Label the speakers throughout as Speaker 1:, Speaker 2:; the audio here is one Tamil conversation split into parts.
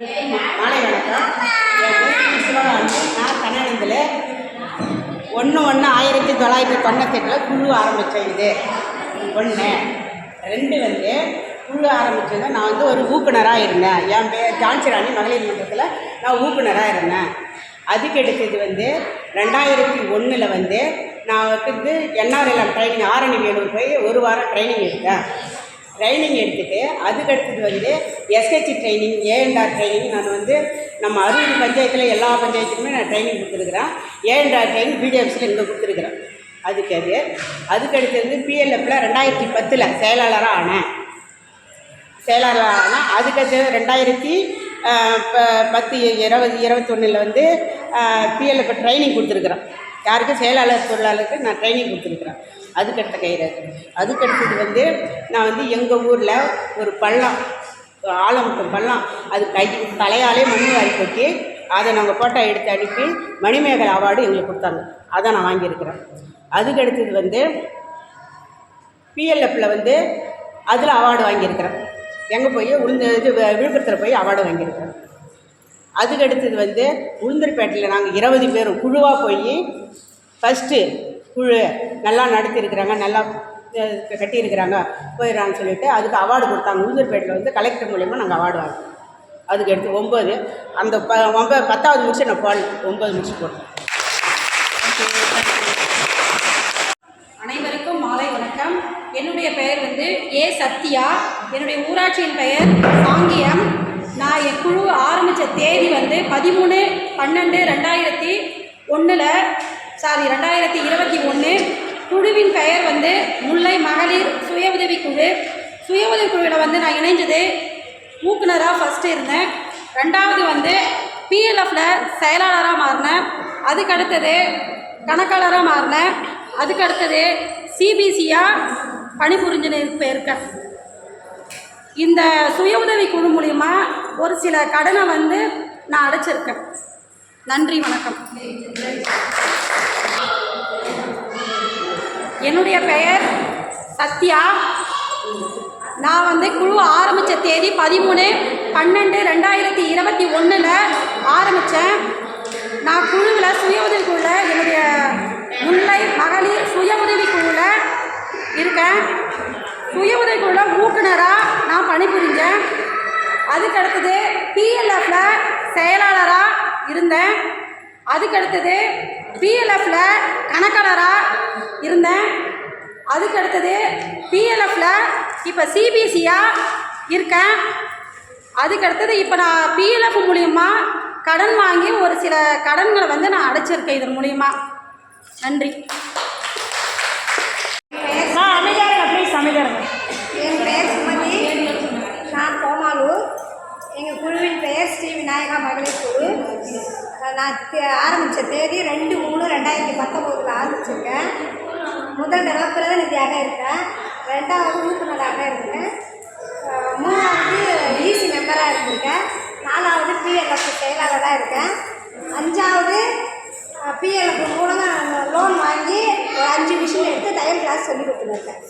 Speaker 1: மாலை வணக்கம். என் பேர் சிவகாமி. நான் கன்னடத்தில் 1/1/1998 குழு ஆரம்பித்தேன். இது 1 2 குழு ஆரம்பித்தது. நான் ஒரு ஊக்குனராக இருந்தேன். என் பேர் ஜான்சி ராணி. மகளிர் மன்றத்தில் நான் ஊக்குனராக இருந்தேன். அதுக்கு எடுத்தது 2001 நான் NRLM ட்ரைனிங் ஆரணி வேலூர் போய் 1 வாரம் ட்ரைனிங் எடுத்தேன். ட்ரைனிங் எடுத்துகிட்டு அதுக்கடுத்தது எஸ்ஹெச் ட்ரைனிங், ஏஎன்ஆர் ட்ரைனிங். நான் நம்ம அறுபது பஞ்சாயத்தில் எல்லா பஞ்சாயத்துக்குமே நான் ட்ரைனிங் கொடுத்துருக்குறேன். ஏஎன்ஆர் ட்ரைனிங் பிடிஎஃப்ஸில் இங்கே கொடுத்துருக்குறேன். அதுக்கடுத்தது பிஎல்எஃப்பில் 2010 செயலாளராக ஆனேன். அதுக்கடுத்து 2010 20 21 பிஎல்எஃப் ட்ரைனிங் கொடுத்துருக்குறேன். யாருக்கு? செயலாளர் தொழிலாளருக்கு நான் ட்ரைனிங் கொடுத்துருக்குறேன். அதுக்கடுத்த அதுக்கடுத்தது நான் எங்கள் ஊரில் ஒரு பள்ளம், ஆலமுட்டம் பள்ளம், அது தலையாலே மண் வாரி கொட்டி அதை நாங்கள் ஃபோட்டோ எடுத்து அனுப்பி மணிமேகலை அவார்டு எங்களுக்கு கொடுத்தாங்க. அதை நான் வாங்கியிருக்கிறேன். அதுக்கடுத்தது பிஎல்எஃப்பில் அதில் அவார்டு வாங்கியிருக்கிறேன். எங்கே போய் விழுப்புரத்தில் போய் அவார்டு வாங்கியிருக்கிறேன். அதுக்கடுத்தது உளுந்தூர்பேட்டையில் நாங்கள் 20 பேர் குழுவாக போய் ஃபஸ்ட்டு குழு நல்லா நடத்தியிருக்கிறாங்க, நல்லா கட்டியிருக்கிறாங்க, போயிடறான்னு சொல்லிவிட்டு அதுக்கு அவார்டு கொடுத்தாங்க. உளுந்தூர்பேட்டையில் கலெக்டர் மூலயமா நாங்கள் அவார்டு வாங்கினோம். அதுக்கு எடுத்து 9 அந்த 10வது முடிச்சு நான் போடல, 9 முடிச்சு போட்டேன்.
Speaker 2: அனைவருக்கும் மாலை வணக்கம். என்னுடைய பெயர் ஏ சத்யா. என்னுடைய ஊராட்சியின் பெயர் சாங்கியம். நான் என் குழு ஆரம்பித்த தேதி 2021 குழுவின் பெயர் முல்லை மகளிர் சுய உதவி குழு. சுய உதவி குழுவில் நான் இணைஞ்சது ஊக்குனராக ஃபஸ்ட்டு இருந்தேன். 2வது பிஎல்எஃப்பில் செயலாளராக மாறினேன். அதுக்கடுத்தது கணக்காளராக மாறினேன். அதுக்கடுத்தது சிபிசியாக பணிபுரிஞ்சுன்னு இருக்கேன். இந்த சுய உதவி குழு மூலிமா ஒரு சில கடனை நான் அடைச்சிருக்கேன். நன்றி, வணக்கம். என்னுடைய பெயர் சத்யா. நான் குழு ஆரம்பித்த தேதி 13/12/2021 ஆரம்பித்தேன். நான் குழுவில் சுய உதவி குழுவில் என்னுடைய முல்லை மகளிர் சுய உதவி குழுவில் இருக்கேன். சுய உதவி குழுவில் ஊக்குனராக நான் பணிபுரிஞ்சேன். அதுக்கடுத்தது பிஎல்எஃப்பில் செயலாளராக இருந்தேன். அதுக்கடுத்தது பிஎல்எஃப்பில் கணக்காளராக இருந்தேன். அதுக்கடுத்தது பிஎல்எஃப்பில் இப்போ சிபிசியாக இருக்கேன். அதுக்கடுத்தது இப்போ நான் பிஎல்எஃப் மூலிமா கடன் வாங்கி ஒரு சில கடன்களை நான் அடைச்சிருக்கேன் இதன் மூலிமா. நன்றி.
Speaker 3: என் பெயர் சுமதி. நான் கோமாலூர். எங்கள் குழுவின் பெயர் ஸ்ரீ விநாயகா மகளிர் குழு. நான் ஆரம்பித்த தேதி 2/3/2019 ஆரம்பிச்சிருக்கேன். முதல் தடவை பிரதிநிதியாக இருக்கேன். 2வது ஊக்குனராக இருக்கேன். 3வது ஈசி மெம்பராக இருந்திருக்கேன். 4வது பிஎல்எஃப் செயலாளராக இருக்கேன். 5வது பிஎல்எஃப் மூலமாக லோன் வாங்கி ஒரு 5 மிஷின் எடுத்து தையல் கிளாஸ் சொல்லி கொடுத்துருக்கேன்.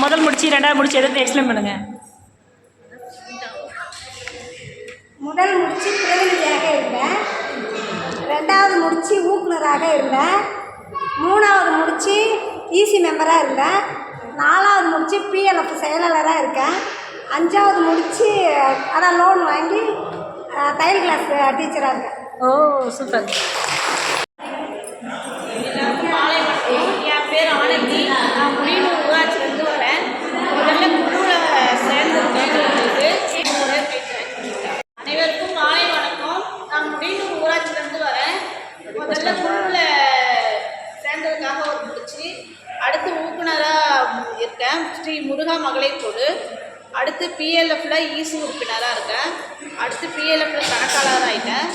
Speaker 4: முதல் முடிச்சு 2வது முடிச்சு எதுக்கு எக்ஸ்பிளைன் பண்ணுங்கள்.
Speaker 3: முதல் முடிச்சு பிரதிநிதியாக இருந்தேன். 2வது முடிச்சு ஊக்குனராக இருந்தேன். 3வது முடிச்சு ஈசி மெம்பராக இருந்தேன். 4வது முடிச்சு பிஎல்எஃப் செயலாளராக இருக்கேன். 5வது முடிச்சு அதான் லோன் வாங்கி தையல் கிளாஸ் டீச்சராக இருக்கேன்.
Speaker 4: ஓ, சூப்பர்.
Speaker 5: என் பேர் ஆனந்தி. நான் முனியனூர் ஊராட்சியிலேருந்து வரேன். முதல்ல குழுவில் சேர்ந்துருக்கேன். அனைவருக்கும் மாலை வணக்கம். நான் முனியனூர் ஊராட்சியிலேருந்து வரேன். முதல்ல குழுவில் சேர்ந்ததுக்காக ஒரு முடிச்சு. அடுத்து ஊக்குனராக இருக்கேன், ஸ்ரீ முருகா மகளிர் குழு. அடுத்து பிஎல்எஃப்பில் ஈசி உறுப்பினராக இருக்கேன். அடுத்து பிஎல்எஃப்பில் கணக்காளராக ஆகிட்டேன்.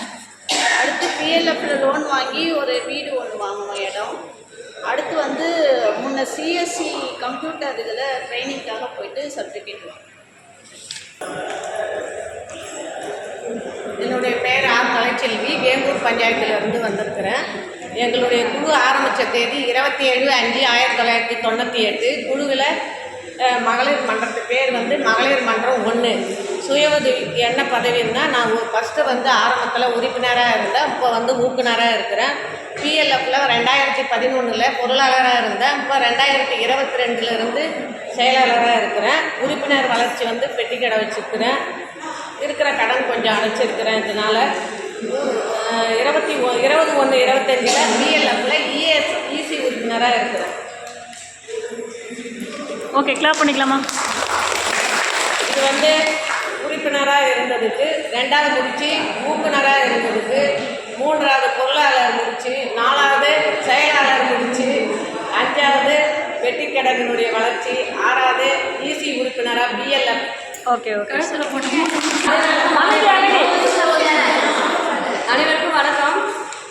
Speaker 5: அடுத்து பிஎல்எஃப்பில் லோன் வாங்கி ஒரு வீடு ஒன்று வாங்கணும், இடம். அடுத்து முன்ன சிஎஸ்சி கம்ப்யூட்டர் இதில் ட்ரைனிங்காக போயிட்டு சர்டிஃபிகேட் வாங்க.
Speaker 1: என்னுடைய பெயர் ஆர் கலைச்செல்வி. வேங்கூர் பஞ்சாயத்திலிருந்து வந்திருக்கிறேன். எங்களுடைய குழு ஆரம்பித்த தேதி 27/5/1998. குழுவில் மகளிர் மன்றத்து பேர் மகளிர் மன்றம் 1.
Speaker 6: சுய உதவி என்ன பதவின்னா நான் ஃபஸ்ட்டு வந்து ஆரம்பத்தில் உறுப்பினராக இருந்தேன். இப்போ வந்து ஊக்குனராக இருக்கிறேன். பிஎல்எஃப்பில் 2011 பொருளாளராக இருந்தேன். இப்போ 2022 செயலாளராக இருக்கிறேன். உறுப்பினர் வளர்ச்சி வந்து பெட்டி கடை வச்சுருக்கிறேன். இருக்கிற கடன் கொஞ்சம் அடைச்சிருக்கிறேன். இதனால் 20/1/25 பிஎல்எஃப்பில் இசி உறுப்பினராக இருக்கிறேன்.
Speaker 4: ஓகே, கிளாப் பண்ணிக்கலாமா?
Speaker 6: இது வந்து உறுப்பினராக இருந்ததுக்கு, 2வது முடிச்சு ஊக்குனராக இருந்ததுக்கு, 3வது பொருளாளர் முடிச்சு, 4வது செயலாளர் முடிச்சு, 5வது வெட்டிக்கடனுடைய வளர்ச்சி, 6வது இசி உறுப்பினராக பிஎல்எஃப்.
Speaker 4: Okay okay.
Speaker 2: அனைவருக்கும் வணக்கம்.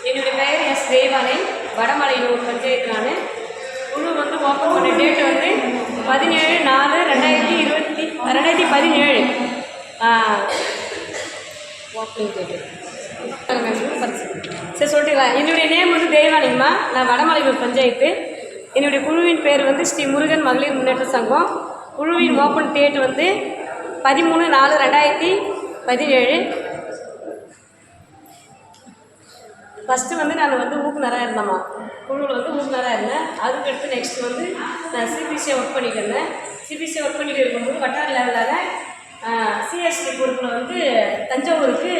Speaker 2: என்னுடைய பெயர் எஸ் தேவானை. வடமலையூர் பஞ்சாயத்து. நான் குழு வந்து ஓப்பன் பண்ண டேட் வந்து 17/4/2017. ஓப்பனிங் டேட்டு சரி சொல்லிட்டுங்களா? என்னுடைய நேம் வந்து தேவானிங்கம்மா. நான் வடமலையூர் பஞ்சாயத்து. என்னுடைய குழுவின் பேர் வந்து ஸ்ரீ முருகன் மகளிர் முன்னேற்ற சங்கம். குழுவின் ஓப்பன் டேட் வந்து 13/4/2017. ஃபஸ்ட்டு வந்து நான் வந்து ஊக்குனராக இருந்தேம்மா. குழுவில் வந்து ஊக்குனராக இருந்தேன். அதுக்கடுத்து நெக்ஸ்ட் வந்து நான் சிபிசியை ஒர்க் பண்ணிட்டு இருந்தேன். சிபிசியை ஒர்க் பண்ணிட்டு இருக்கும்போது வட்டார லெவலில் சிஎஸ்டி பொறுப்பில் வந்து தஞ்சாவூருக்கு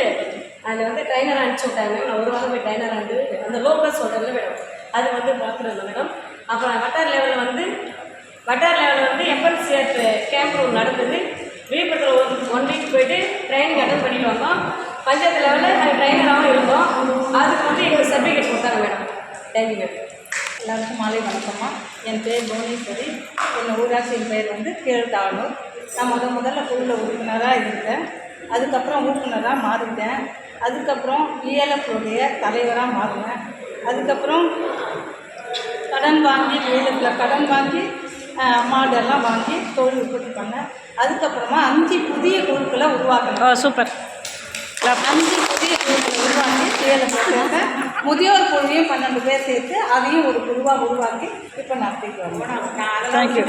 Speaker 2: அதில் வந்து ட்ரைனராக அனுப்பிச்சி விட்டாங்க. நான் ஒரு வாரம் போய் ட்ரைனராக இருந்து அந்த லோக்கல் சொல்கிறதுல மேடம் அது வந்து பார்க்குறது மேடம். அப்புறம் வட்டார லெவலில் வந்து எம்எல்சிஆர் கேம்ப் ஒன்று நடந்தது. விழுப்புரத்தில் 1 வீக் போய்ட்டு ட்ரைனிங் அட்டன் பண்ணிட்டு வந்தோம். பஞ்சாயத்து லெவலில் நாங்கள் ட்ரைனராகவும் இருந்தோம். அதுக்கு வந்து எங்களுக்கு சர்டிஃபிகேட் கொடுத்தாங்க மேடம். Thank you madam.
Speaker 7: எல்லாருக்கும் மாலை வணக்கம்மா. என் பேர் புவனேஸ்வரி. என் ஊராட்சியின் பெயர் வந்து கீழ்தாளூர். நான் முதல்ல குழுவில் உறுப்பினராக இருந்தேன். அதுக்கப்புறம் ஊக்குனராக மாறிட்டேன். அதுக்கப்புறம் பிஎல்எஃப்னுடைய தலைவராக மாறினேன். அதுக்கப்புறம் கடன் வாங்கி மாடெல்லாம் வாங்கி தொழில் உற்பத்தி பண்ணேன். அதுக்கப்புறமா 5 புதிய குழுக்களை உருவாக்கினேன்.
Speaker 4: ஓ சூப்பர்.
Speaker 7: 5 புதிய குழுக்களை உருவாக்கி பிஎல்எஃப்ல சேர்த்தேன். முதியோர் குழுவையும் 12 பேர் சேர்த்து அதையும் ஒரு குழுவாக உருவாக்கி இப்போ நடத்திட்டு வரோம்.
Speaker 4: தேங்க்யூ.